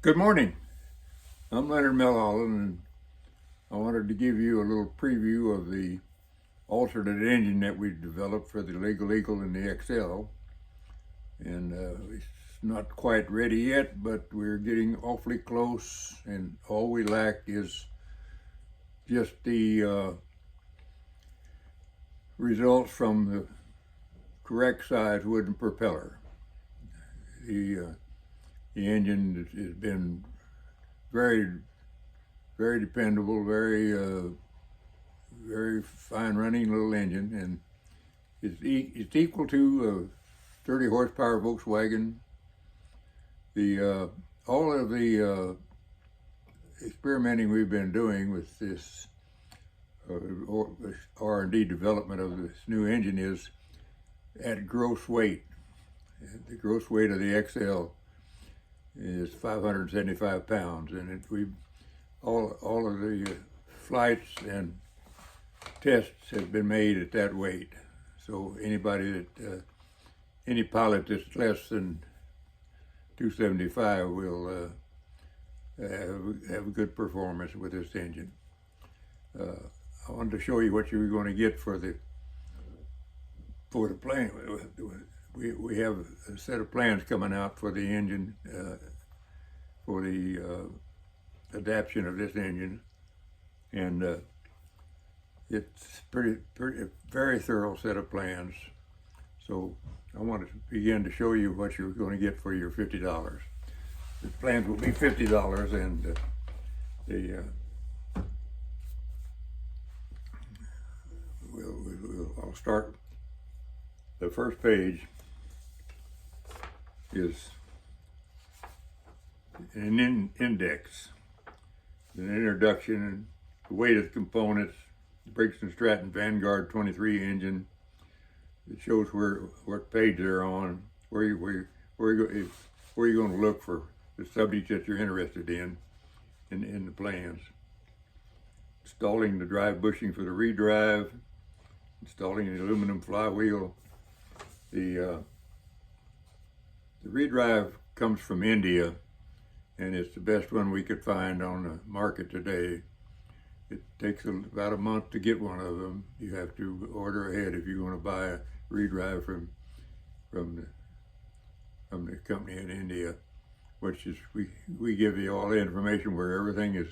Good morning. I'm Leonard Mulholland, and I wanted to give you a little preview of the alternate engine that we developed for the Legal Eagle and the XL. And it's not quite ready yet, but we're getting awfully close, and all we lack is just the results from the correct size wooden propeller. The engine has been very, very dependable, very fine running little engine, and it's equal to a 30 horsepower Volkswagen. The all of the experimenting we've been doing with this R&D development of this new engine is at gross weight. The gross weight of the XL is 575 pounds, and all of the flights and tests have been made at that weight. So any pilot that's less than 275 will have a good performance with this engine. I wanted to show you what you're going to get for the plane. We have a set of plans coming out for the engine, for the adaptation of this engine, and it's very thorough set of plans. So I want to begin to show you what you're going to get for your $50. The plans will be $50, and I'll start. The first page is an index, an introduction, and the weight of the components, Briggs & Stratton Vanguard 23 engine. It shows what page they're on, where you're going to look for the subject that you're interested in the plans. Installing the drive bushing for the redrive, installing the aluminum flywheel. The redrive comes from India, and it's the best one we could find on the market today. It takes about a month to get one of them. You have to order ahead if you want to buy a redrive from the company in India, which is we give you all the information where everything is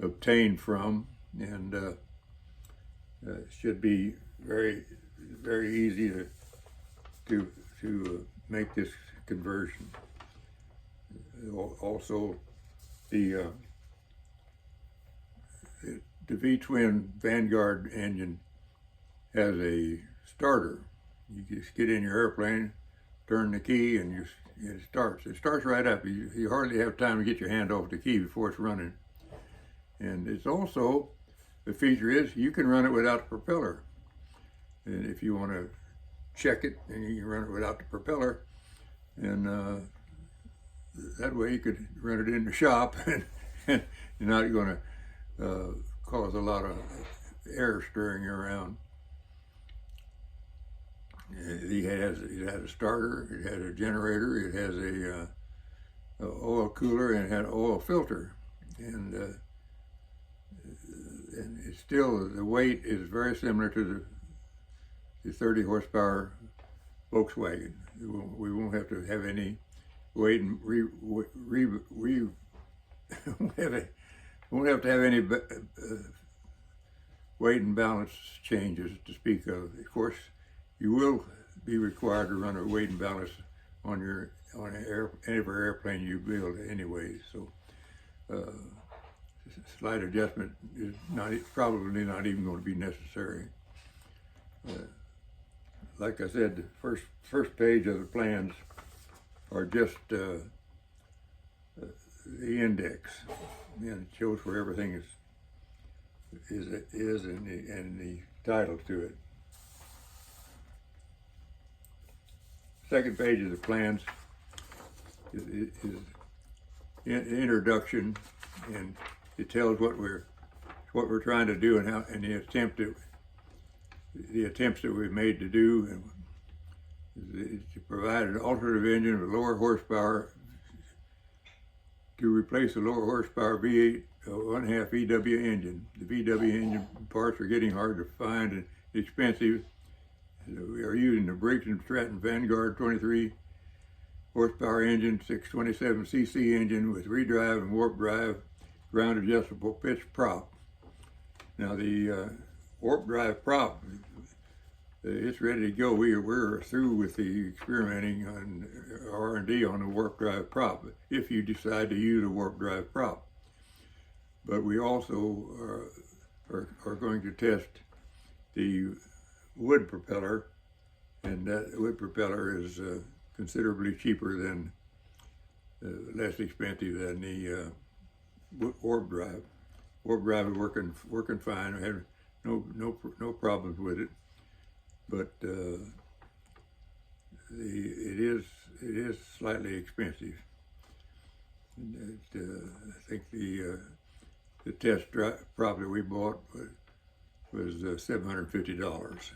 obtained from, and it should be very, very easy to make this conversion. Also, the V-twin Vanguard engine has a starter. You just get in your airplane, turn the key, and it starts. It starts right up. You hardly have time to get your hand off the key before it's running. And it's also, the feature is you can run it without the propeller. And if you want to check it, and you can run it without the propeller, and that way you could run it in the shop, and you're not going to cause a lot of air stirring around. It has a starter, it has a generator, it has a oil cooler, and it had an oil filter, and it's still, the weight is very similar to the 30 horsepower Volkswagen. We won't have to have any weight and won't have to have any weight and balance changes to speak of. Of course, you will be required to run a weight and balance on every airplane you build anyway. So slight adjustment is probably not even going to be necessary. Like I said, the first page of the plans are just the index, and it shows where everything is and the title to it. Second page of the plans is introduction, and it tells what we're trying to do and the attempts that we've made to do, is to provide an alternative engine with lower horsepower to replace a lower horsepower V8 1/2 VW engine. The VW engine parts are getting hard to find and expensive. We are using the Briggs & Stratton Vanguard 23 horsepower engine, 627cc engine with redrive and warp drive, ground adjustable pitch prop. Now the warp drive prop, it's ready to go. We're through with the experimenting on R&D on the warp drive prop, if you decide to use a warp drive prop. But we also are going to test the wood propeller, and that wood propeller is considerably cheaper than, less expensive than the warp drive. Warp drive is working fine. I have no problems with it, but it is slightly expensive. I think the test prop that we bought was $750.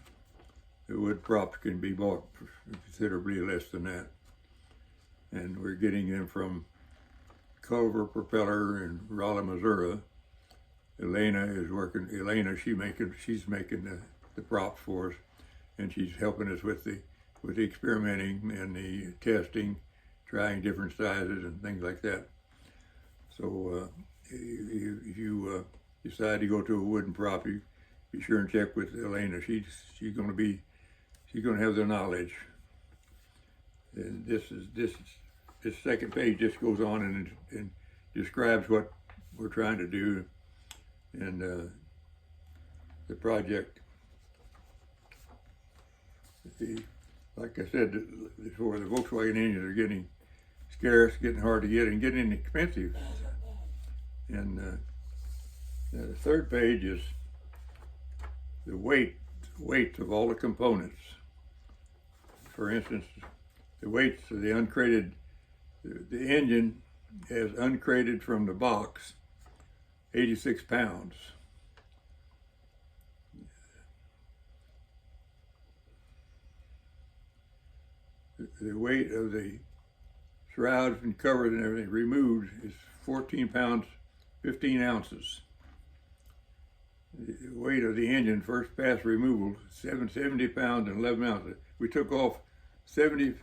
The wood props can be bought for considerably less than that, and we're getting them from Culver Propeller in Raleigh, Missouri. She's making the props for us, and she's helping us with the experimenting and the testing, trying different sizes and things like that. So if you decide to go to a wooden prop, you be sure and check with Elena. She's going to have the knowledge. And this second page just goes on and describes what we're trying to do, and the project. Like I said before, the Volkswagen engines are getting scarce, getting hard to get, and getting expensive. And the third page is the weights of all the components. For instance, the weights of the uncrated, the engine as uncrated from the box, 86 pounds. The weight of the shrouds and covers and everything removed is 14 pounds, 15 ounces. The weight of the engine, first pass removal, 70 pounds and 11 ounces. We took off the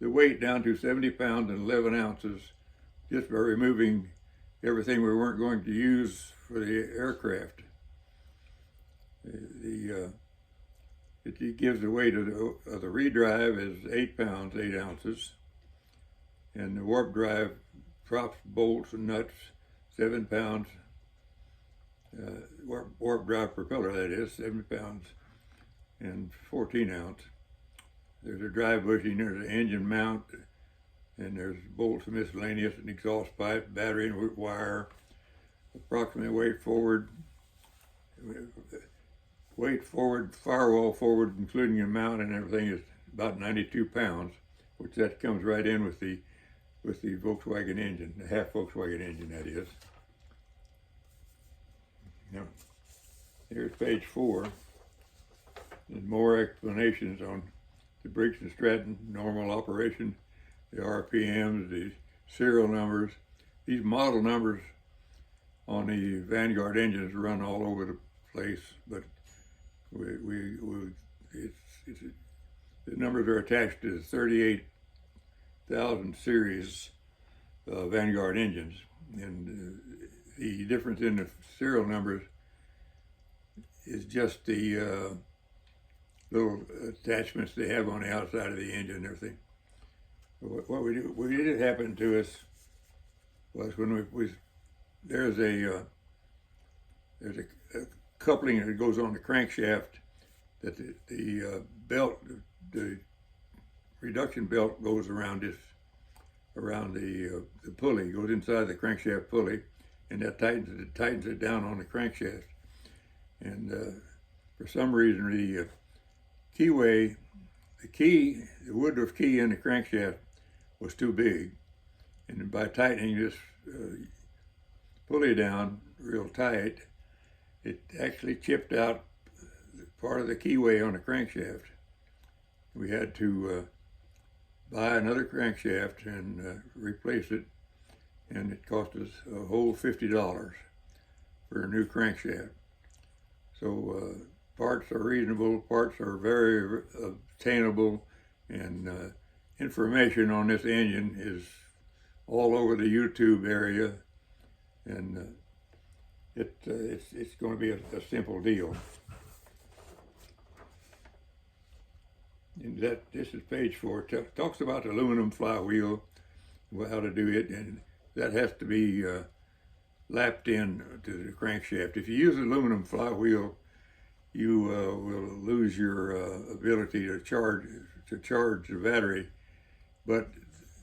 weight down to 70 pounds and 11 ounces just by removing everything we weren't going to use for the aircraft. It gives the weight of the redrive is 8 pounds, 8 ounces. And the warp drive props, bolts, and nuts, 7 pounds. Warp drive propeller, that is, 7 pounds and 14 ounce. There's a drive bushing, there's an engine mount, and there's bolts and miscellaneous, an exhaust pipe, battery and wire, approximate weight forward, firewall forward, including the mount and everything, is about 92 pounds, which that comes right in with the Volkswagen engine, the half Volkswagen engine, that is. Now, here's page 4, and more explanations on the Briggs & Stratton normal operation, the RPMs, the serial numbers. These model numbers on the Vanguard engines run all over the place, but the numbers are attached to the 38,000 series Vanguard engines, and the difference in the serial numbers is just the little attachments they have on the outside of the engine and everything. What did happen to us was when there's a coupling that goes on the crankshaft, that the belt, the reduction belt goes around the pulley, goes inside the crankshaft pulley, and that tightens it down on the crankshaft. And for some reason, the keyway, the Woodruff key in the crankshaft was too big, and by tightening this pulley down real tight, it actually chipped out part of the keyway on the crankshaft. We had to buy another crankshaft and replace it, and it cost us a whole $50 for a new crankshaft. So parts are reasonable, parts are very obtainable, and information on this engine is all over the YouTube area, and it's going to be a simple deal. And this is page 4. Talks about the aluminum flywheel, how to do it, and that has to be lapped in to the crankshaft. If you use an aluminum flywheel, you will lose your ability to charge the battery. But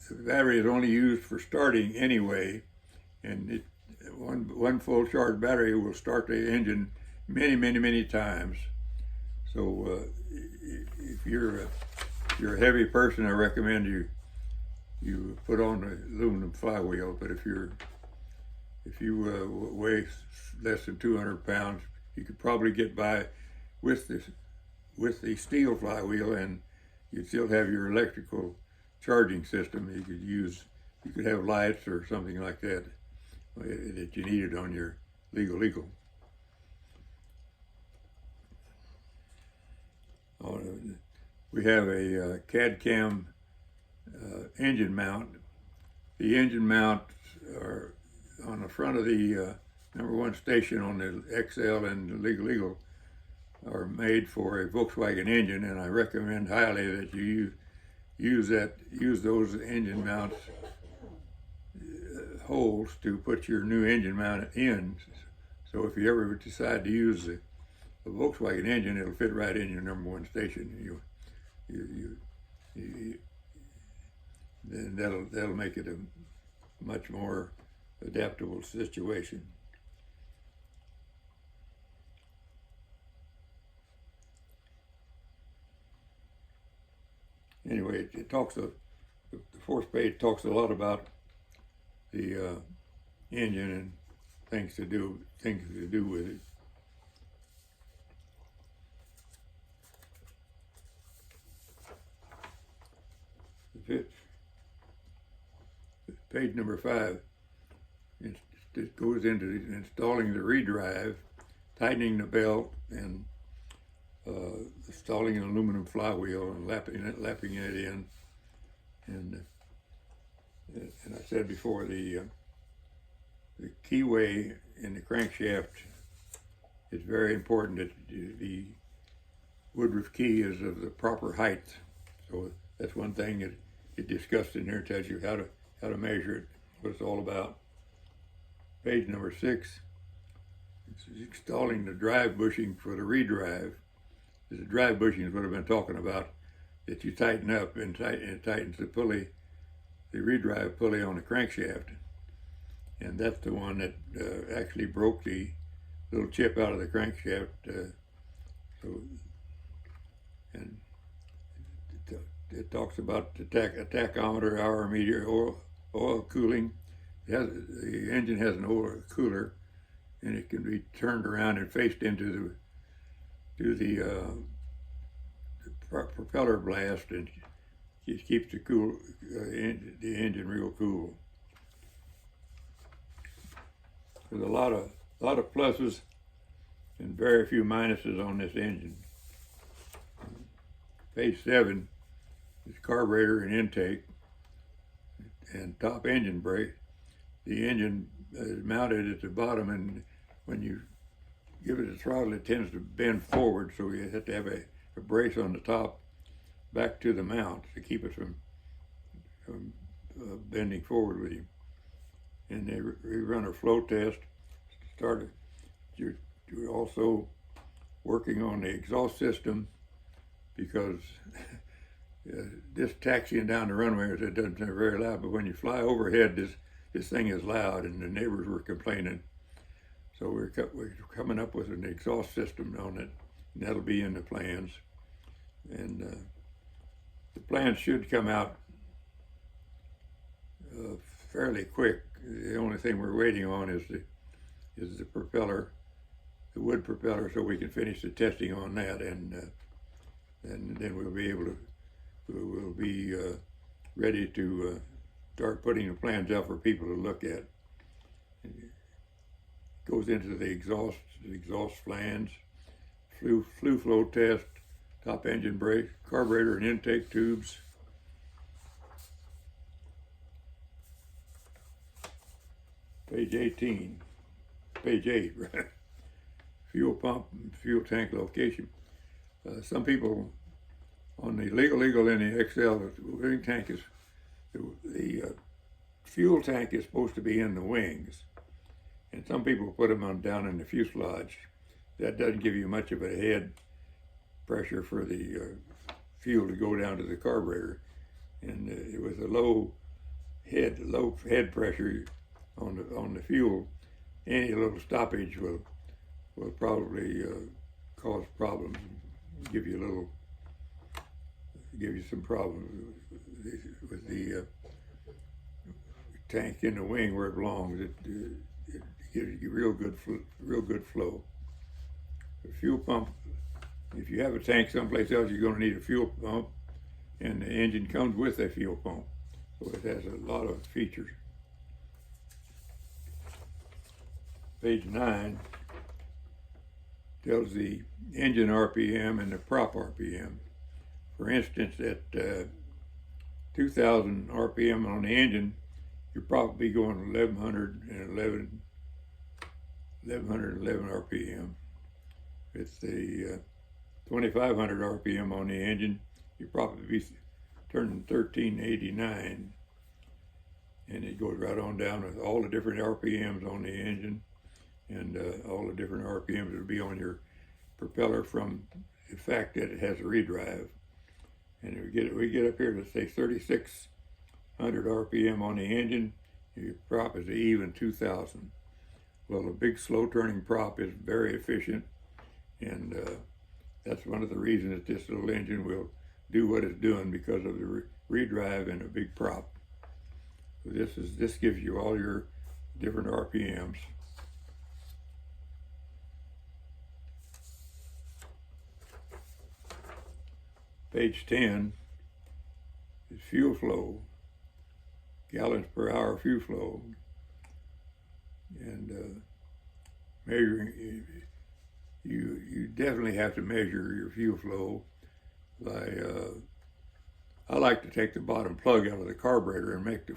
the battery is only used for starting anyway, and one full charged battery will start the engine many times. So if you're a heavy person, I recommend you put on the aluminum flywheel. But if you weigh less than 200 pounds, you could probably get by with the steel flywheel, and you'd still have your electrical charging system. You could have lights or something like that that you needed on your legal. We have a CAD/CAM engine mount. The engine mounts are on the front of the number 1 station on the XL and the legal are made for a Volkswagen engine, and I recommend highly that you use those engine mounts holes to put your new engine mount in. So if you ever decide to use the Volkswagen engine, it'll fit right in your number 1 station. Then that'll make it a much more adaptable situation. Anyway, it talks the 4th page talks a lot about the engine and things to do with it. Page number 5, it goes into installing the redrive, tightening the belt, and installing an aluminum flywheel and lapping it in. And I said before, the keyway in the crankshaft is very important. That the woodruff key is of the proper height. So that's one thing that it discussed in there. Tells you how to measure it, what it's all about. Page number 6. It's installing the drive bushing for the redrive. The drive bushing is what I've been talking about, that you tighten up and tightens the pulley, the redrive pulley on the crankshaft. And that's the one that actually broke the little chip out of the crankshaft. And it talks about the tachometer, hour meter, oil cooling. The engine has an oil cooler, and it can be turned around and faced into the propeller blast, and it keeps the engine real cool. There's a lot of pluses and very few minuses on this engine. Page 7 is carburetor and intake and top engine brake. The engine is mounted at the bottom, and when you give it a throttle, it tends to bend forward, so you have to have a brace on the top back to the mount to keep it from bending forward with you. And they run a flow test. You're also working on the exhaust system, because this taxiing down the runway, it doesn't sound very loud, but when you fly overhead, this thing is loud, and the neighbors were complaining. So we're coming up with an exhaust system on it, and that'll be in the plans. And the plans should come out fairly quick. The only thing we're waiting on is the propeller, the wood propeller, so we can finish the testing on that, and then we'll be ready to start putting the plans out for people to look at. It goes into the exhaust flange, flue flow test, top engine brake, carburetor and intake tubes. Page 18, page 8, right? Fuel pump and fuel tank location. Some people on the legal in the XL, the wing tank is, the fuel tank is supposed to be in the wings. And some people put them on down in the fuselage. That doesn't give you much of a head pressure for the fuel to go down to the carburetor. And it was a low head pressure on the fuel. Any little stoppage will probably cause problems, give you some problems with the tank in the wing where it belongs. It gives you real good flow. The fuel pump, if you have a tank someplace else, you're going to need a fuel pump, and the engine comes with a fuel pump, so it has a lot of features. Page 9 tells the engine RPM and the prop RPM. For instance, at 2,000 RPM on the engine, you're probably going 1111 RPM. It's the 2,500 RPM on the engine, you probably be turning 1389, and it goes right on down with all the different RPMs on the engine, and all the different RPMs that will be on your propeller from the fact that it has a redrive. And we get up here to say 3,600 RPM on the engine, your prop is an even 2,000. Well, a big slow turning prop is very efficient, and that's one of the reasons that this little engine will do what it's doing, because of the redrive and a big prop. So this gives you all your different RPMs. Page 10 is fuel flow, gallons per hour fuel flow, and measuring. You definitely have to measure your fuel flow by. I like to take the bottom plug out of the carburetor and make the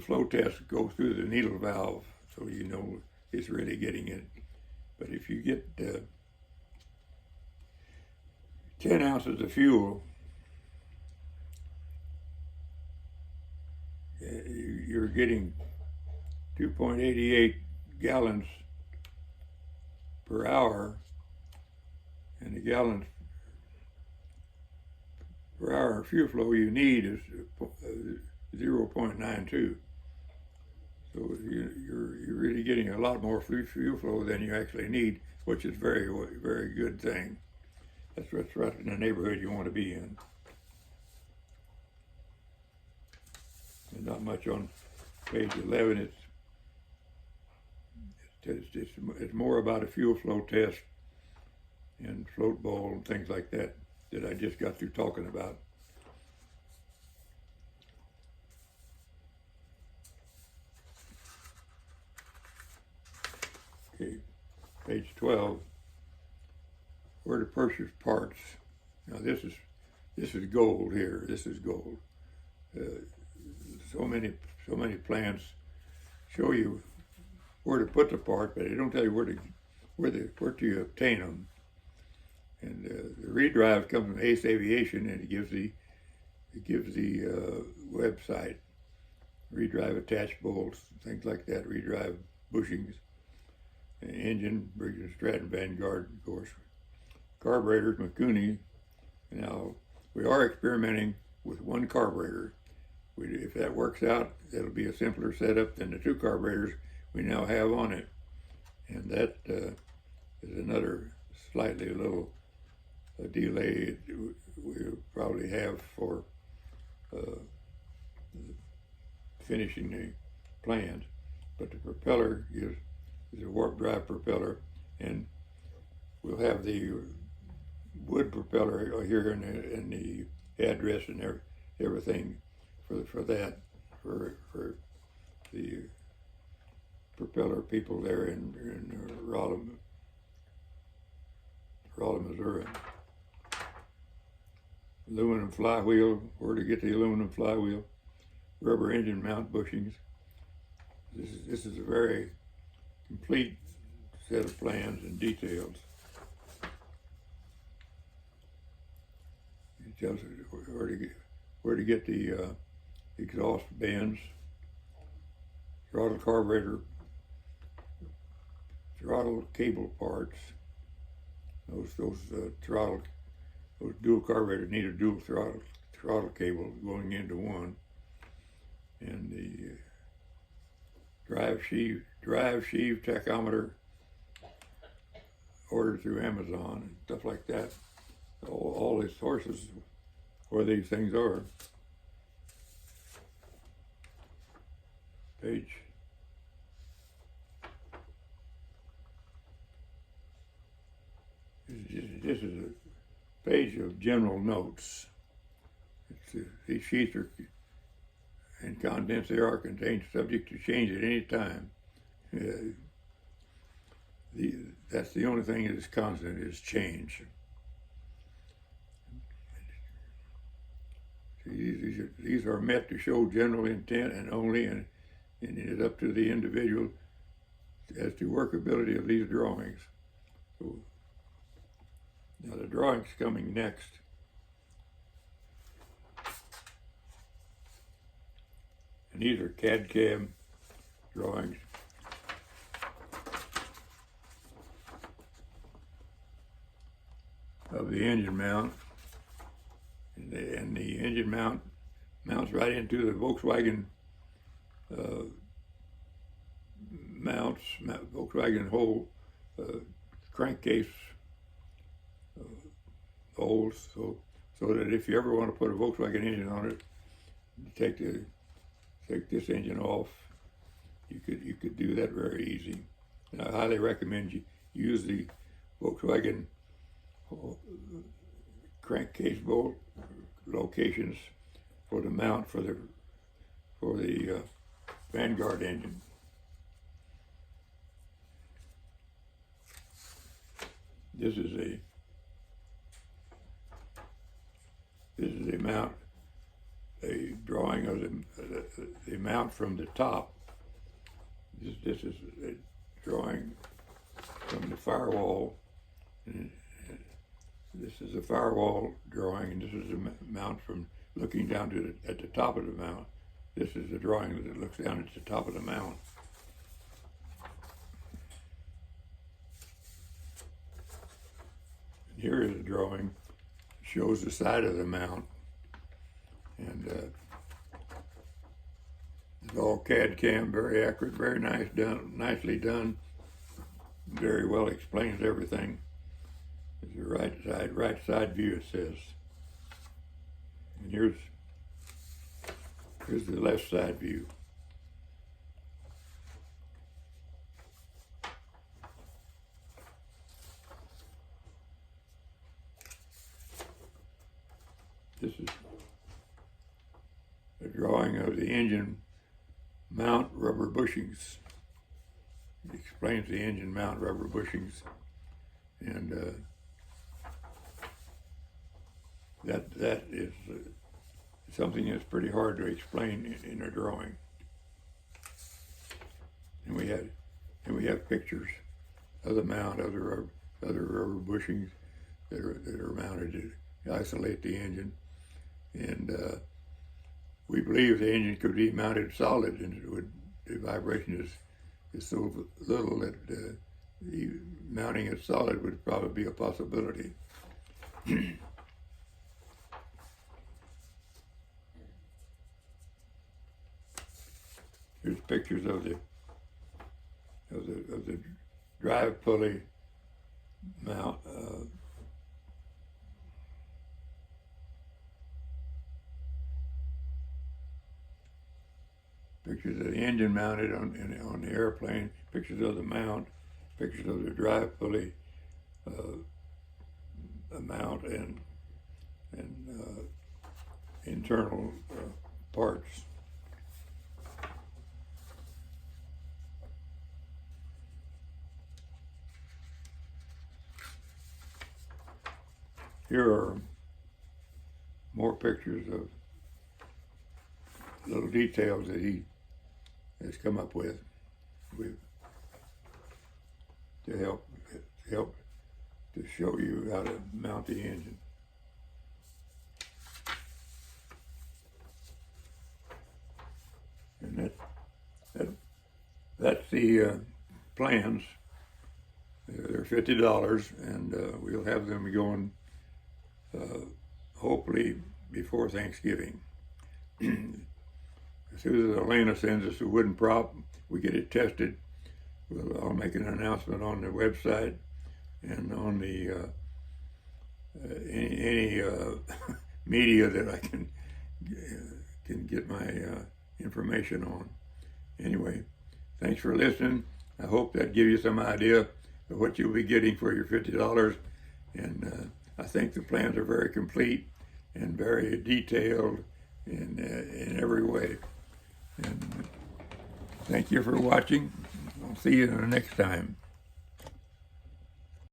flow test go through the needle valve, so you know it's really getting it. But if you get 10 ounces of fuel, you're getting 2.88 gallons per hour, and the gallons per hour of fuel flow you need is 0.92. So you're really getting a lot more fuel flow than you actually need, which is very good thing. That's right in the neighborhood you want to be in. And not much on page 11. It's more about a fuel flow test and float ball and things like that I just got through talking about. Okay, page 12. Where to purchase parts. Now this is gold here. This is gold. So many plans show you where to put the part, but they don't tell you where to obtain them. And the redrive comes from Ace Aviation, and it gives the website. Redrive attached bolts, things like that. Redrive bushings, engine, Briggs & Stratton, Vanguard, of course. Carburetors, Mikuni. Now we are experimenting with one carburetor. If that works out, it'll be a simpler setup than the two carburetors we now have on it, and that is another slightly little delay we'll probably have for finishing the plans. But the propeller is a warp drive propeller, and we'll have the wood propeller here in the address and everything for that, for the propeller people there in Raleigh, Missouri. Aluminum flywheel, where to get the aluminum flywheel, rubber engine mount bushings. This is a very complete set of plans and details. It tells us where to get the exhaust bends, throttle carburetor, throttle cable parts. Those dual carburetors need a dual throttle cable going into one, and the drive sheave tachometer ordered through Amazon and stuff like that. All these sources where these things are. Page. This is a page of general notes. These sheets are and contents thereof contained subject to change at any time. That's the only thing that is constant is change. These are meant to show general intent and only, and it is up to the individual as to workability of these drawings. So, now the drawing's coming next. And these are CAD/CAM drawings. Of the engine mount. And the engine mounts right into the Volkswagen Volkswagen whole crankcase holes, so that if you ever want to put a Volkswagen engine on it, take this engine off, you could do that very easy. And I highly recommend you use the Volkswagen crankcase bolt locations for the mount for the Vanguard engine. This is the mount, a drawing of the mount from the top. This is a drawing from the firewall. And this is a firewall drawing, and this is a mount from looking down to at the top of the mount. This is a drawing that looks down at the top of the mount. And here is a drawing that shows the side of the mount, and it's all CAD/CAM, very accurate, very nicely done, very well explains everything. It's the right side view, it says. And here's the left side view. This is a drawing of the engine mount rubber bushings. It explains the engine mount rubber bushings, and that is something that's pretty hard to explain in a drawing. And we have pictures of the mount, other rubber bushings that are mounted to isolate the engine, and we believe the engine could be mounted solid, and the vibration is so little that the mounting it solid would probably be a possibility. Here's pictures of the drive pulley mount. Pictures of the engine mounted on the airplane. Pictures of the mount. Pictures of the drive pulley mount and internal parts. Here are more pictures of little details that he has come up with to help to show you how to mount the engine. And that's the plans. They're $50, and we'll have them going hopefully before Thanksgiving. As soon as Elena sends us a wooden prop, we get it tested. I'll make an announcement on the website and on the any media that I can get my information on. Anyway, thanks for listening. I hope that gives you some idea of what you'll be getting for your $50. And I think the plans are very complete and very detailed in every way. And thank you for watching. I'll see you the next time.